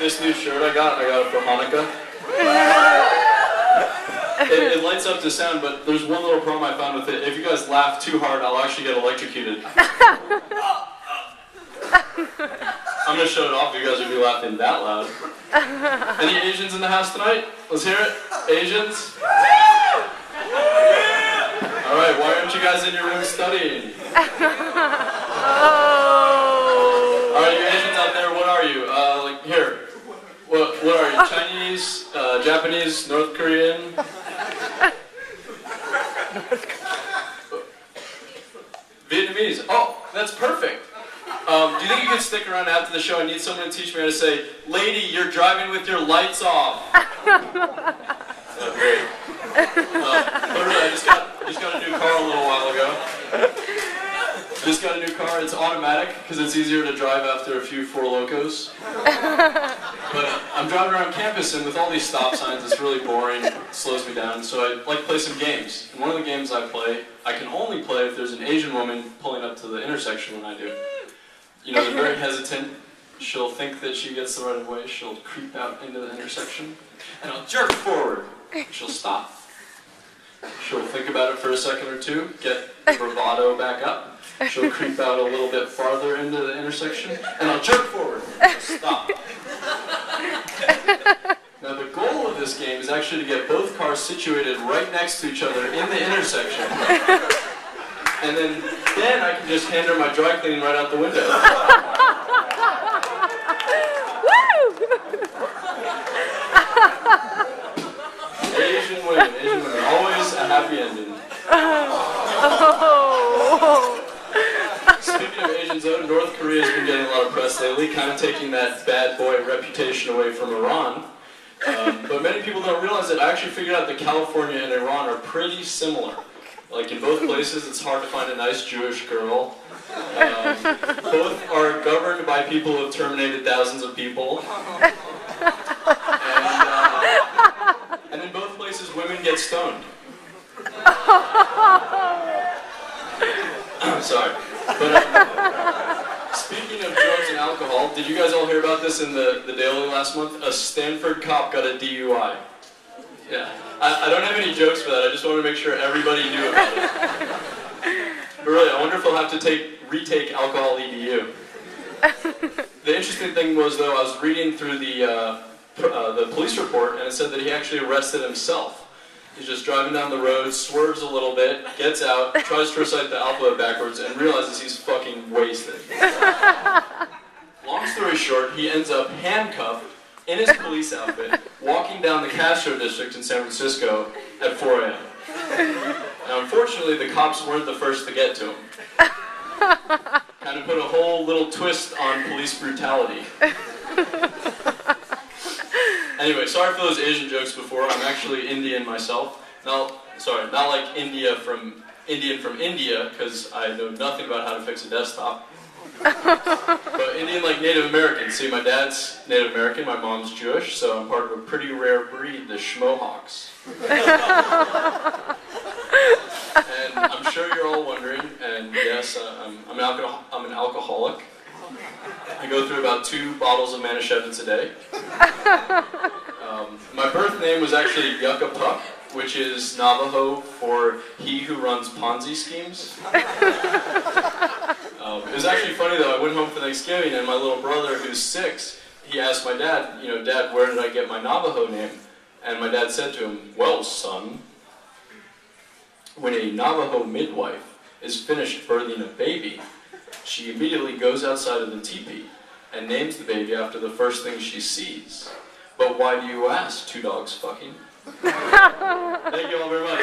this new shirt I got it for Hanukkah. It lights up to sound, but there's one little problem I found with it. If you guys laugh too hard, I'll actually get electrocuted. I'm gonna shut it off if you guys would be laughing that loud. Any Asians in the house tonight? Let's hear it. Asians? Alright, why aren't you guys in your room studying? Alright, you Asians out there, what are you? Here. What are you? Chinese? Japanese? North Korean? Vietnamese. Oh, that's perfect. Do you think you could stick around after the show? I need someone to teach me how to say, "Lady, you're driving with your lights off." Oh, great. But really, I just got a new car a little while ago. Just got a new car. It's automatic because it's easier to drive after a few Four Locos. But I'm driving around campus, and with all these stop signs, it's really boring. It slows me down. So I like to play some games. And one of the games I play, I can only play if there's an Asian woman pulling up to the intersection when I do. You know, they're very hesitant. She'll think that she gets the right of way. She'll creep out into the intersection, and I'll jerk forward. She'll stop. She'll think about it for a second or two, get bravado back up. She'll creep out a little bit farther into the intersection, and I'll jerk forward. Stop. Now the goal of this game is actually to get both cars situated right next to each other in the intersection. And then I can just hand her my dry cleaning right out the window. Asian women, always a happy ending. Speaking of Asians, though, North Korea's been getting a lot of press lately, kind of taking that bad boy reputation away from Iran. But many people don't realize that I actually figured out that California and Iran are pretty similar. Like in both places, it's hard to find a nice Jewish girl. Both are governed by people who have terminated thousands of people. And in both places, women get stoned. Sorry. But speaking of drugs and alcohol, did you guys all hear about this in the Daily last month? A Stanford cop got a DUI. Yeah. I don't have any jokes for that. I just wanted to make sure everybody knew about it. But really, I wonder if I'll have to retake alcohol EDU. The interesting thing was, though, I was reading through the police report, and it said that he actually arrested himself. He's just driving down the road, swerves a little bit, gets out, tries to recite the alphabet backwards, and realizes he's fucking wasted. Long story short, he ends up handcuffed in his police outfit, walking down the Castro district in San Francisco at 4 a.m. Now, unfortunately, the cops weren't the first to get to him. Kind of put a whole little twist on police brutality. Anyway, sorry for those Asian jokes before. I'm actually Indian myself. Now, sorry, not like Indian from India, because I know nothing about how to fix a desktop. But Indian like Native American. See, my dad's Native American, my mom's Jewish, so I'm part of a pretty rare breed, the Schmohawks. And I'm sure you're all wondering, and yes, I'm an alcoholic. I go through about 2 bottles of Manischewitz a day. My birth name was actually Yucca Puck, which is Navajo for he who runs Ponzi schemes. It was actually funny though, I went home for Thanksgiving and my little brother, who's 6, he asked my dad, Dad, where did I get my Navajo name? And my dad said to him, well, son, when a Navajo midwife is finished birthing a baby, she immediately goes outside of the teepee and names the baby after the first thing she sees. But why do you ask? 2 dogs fucking? Thank you all very much.